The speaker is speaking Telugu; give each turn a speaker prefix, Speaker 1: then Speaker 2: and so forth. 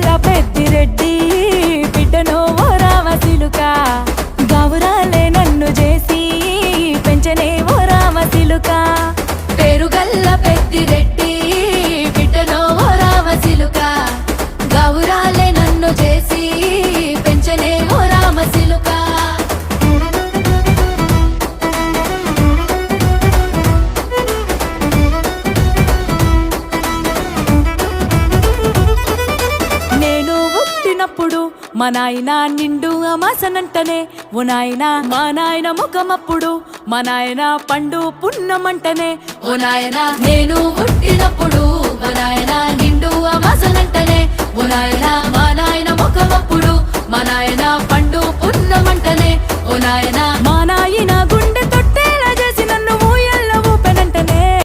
Speaker 1: పేరుగల్ల పెద్దిరెడ్డి బిడ్డను ఓ రామసిలుక గౌరాలే నన్ను చేసి పెంచనే ఓ రామసిలుక పేరుగల్ల పెద్దిరెడ్డి బిడ్డను ఓ రామసిలుక గౌరాలే నన్ను చేసి పెంచనే ఓ రామసిలుక మా నాయన నిండు అమాసనంటనే ఓ నాయన మా నాయన ముఖమప్పుడు మా నాయన పండు పున్నమంటనే ఓ నాయన నేను పుట్టినప్పుడు మా నాయన నిండు అమాసనంటనే ఓ నాయన మా నాయన ముఖమప్పుడు మా నాయన పండు పున్నమంటనే ఓ నాయన